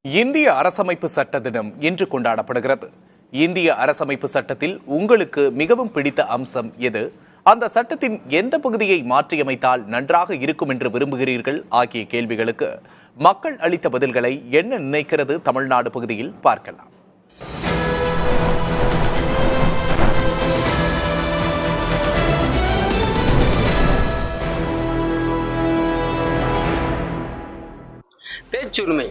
இந்திய அரசமைப்பு சட்ட தினம் இன்று கொண்டாடப்படுகிறது. இந்திய அரசமைப்பு சட்டத்தில் உங்களுக்கு மிகவும் பிடித்த அம்சம் எது? அந்த சட்டத்தின் எந்த பகுதியை மாற்றியமைத்தால் நன்றாக இருக்கும் என்று விரும்புகிறீர்கள் ஆகிய கேள்விகளுக்கு மக்கள் அளித்த பதில்களை என்ன நினைக்கிறது தமிழ்நாடு பகுதியில் பார்க்கலாம். பேச்சுரிமை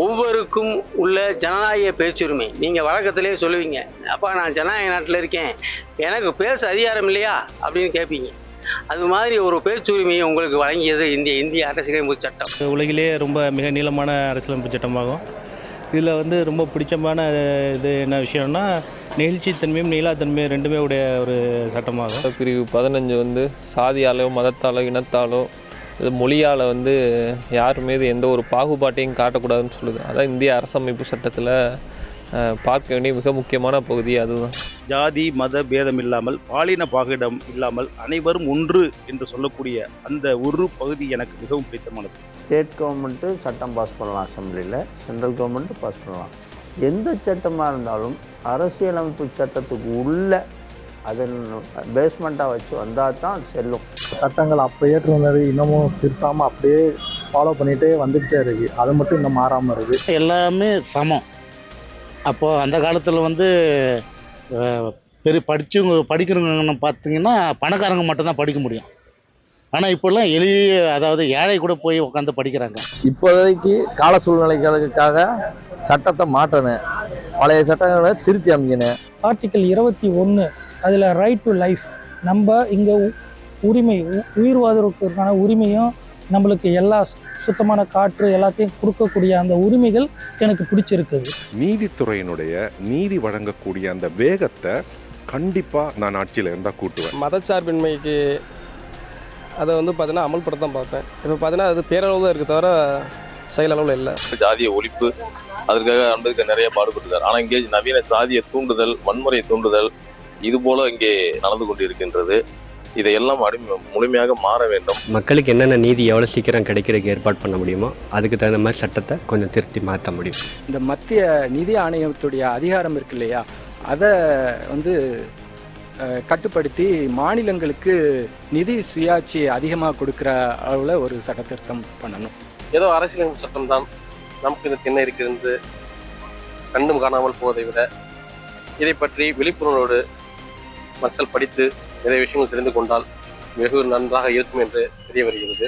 ஒவ்வொருக்கும் உள்ள ஜனநாயக பேச்சுரிமை. நீங்கள் வழக்கத்திலே சொல்லுவீங்க, அப்பா நான் ஜனநாயக நாட்டில் இருக்கேன், எனக்கு பேச அதிகாரம் இல்லையா அப்படின்னு கேட்பீங்க. அது மாதிரி ஒரு பேச்சுரிமையை உங்களுக்கு வழங்கியது இந்திய அரசியலமைப்பு சட்டம். உலகிலே ரொம்ப மிக நீளமான அரசியலமைப்பு சட்டமாகும். இதில் ரொம்ப பிடிச்சமான இது என்ன விஷயம்னா, நெகிழ்ச்சித்தன்மையும் நீளாத்தன்மையும் ரெண்டுமே உடைய ஒரு சட்டமாகும். பிரிவு 15 சாதியாலோ மதத்தாலோ இனத்தாலோ இது மொழியால் யார் மீது எந்த ஒரு பாகுபாட்டையும் காட்டக்கூடாதுன்னு சொல்லுது. அதான் இந்திய அரசமைப்பு சட்டத்தில் பார்க்க வேண்டிய மிக முக்கியமான பகுதி அதுதான். ஜாதி மத பேதம் இல்லாமல், பாலின பாகிடம் இல்லாமல் அனைவரும் ஒன்று என்று சொல்லக்கூடிய அந்த ஒரு பகுதி எனக்கு மிகவும் பிடித்தமானது. ஸ்டேட் கவர்மெண்ட்டு சட்டம் பாஸ் பண்ணலாம், அசம்பிளியில் சென்ட்ரல் கவர்மெண்ட்டு பாஸ் பண்ணலாம். எந்த சட்டமாக இருந்தாலும் அரசியலமைப்பு சட்டத்துக்கு உள்ள அதன் பேஸ்மெண்ட்டாக வச்சு வந்தால் தான் செல்லும். சட்டங்கள் அப்போ ஏற்றுனது இன்னமும் திருத்தாமல் அப்படியே ஃபாலோ பண்ணிகிட்டே வந்துகிட்டே இருக்குது. அது மட்டும் இன்னும் மாறாமல் இருக்குது. எல்லாமே சமம். அப்போது அந்த காலத்தில் படிக்கிறவங்க பார்த்தீங்கன்னா பணக்காரங்க மட்டும்தான் படிக்க முடியும். ஆனால் இப்போல்லாம் அதாவது ஏழை கூட போய் உட்காந்து படிக்கிறாங்க. இப்போதைக்கு கால சூழ்நிலைகளுக்காக சட்டத்தை மாற்றணும், பழைய சட்டங்களை திருத்தி அமைக்கணும். ஆர்டிக்கல் 21 அதில் ரைட் டு லைஃப், நம்ம இங்கே உரிமை உயிர் வாழ்வதற்கான உரிமையும் நம்மளுக்கு எல்லா சுத்தமான காற்று எல்லாத்தையும் கொடுக்கக்கூடிய அந்த உரிமைகள் எனக்கு பிடிச்சிருக்குது. நீதித்துறையினுடைய நீதி வழங்கக்கூடிய அந்த வேகத்தை கண்டிப்பாக நான் ஆட்சியில் இருந்தால் கூட்டுவேன். மதச்சார்பின்மைக்கு அதை பார்த்தீங்கன்னா அமல்படுத்த தான் பார்ப்பேன். இப்போ பார்த்தீங்கன்னா அது பேரளவு தான் இருக்குது, தவிர செயலளவில் இல்லை. ஜாதிய ஒழிப்பு அதற்காக அன்பதுக்கு நிறைய பாடுபட்டுருக்கார். ஆனால் இங்கே நவீன சாதிய தூண்டுதல், வன்முறை தூண்டுதல் இது போல இங்கே நடந்து கொண்டு இருக்கின்றது. இதையெல்லாம் முழுமையாக மாற வேண்டும். மக்களுக்கு என்னென்ன நீதி எவ்வளோ சீக்கிரம் கிடைக்கிறதுக்கு ஏற்பாடு பண்ண முடியுமோ அதுக்கு தகுந்த மாதிரி சட்டத்தை கொஞ்சம் திருத்தி மாற்ற முடியும். இந்த மத்திய நிதி ஆணையத்துடைய அதிகாரம் இருக்கு இல்லையா, அதை கட்டுப்படுத்தி மாநிலங்களுக்கு நிதி சுயாட்சி அதிகமாக கொடுக்குற அளவில் ஒரு சட்ட திருத்தம் பண்ணணும். ஏதோ அரசியலமைப்பு சட்டம் தான் நமக்கு இந்த திண்ணை இருக்கிறது கண்டும் காணாமல் போவதை விட இதை பற்றி விழிப்புணர்வோடு மக்கள் படித்து நிறைய விஷயங்கள் தெரிந்து கொண்டால் வெகு நன்றாக இருக்கும் என்று தெரிய வருகிறது.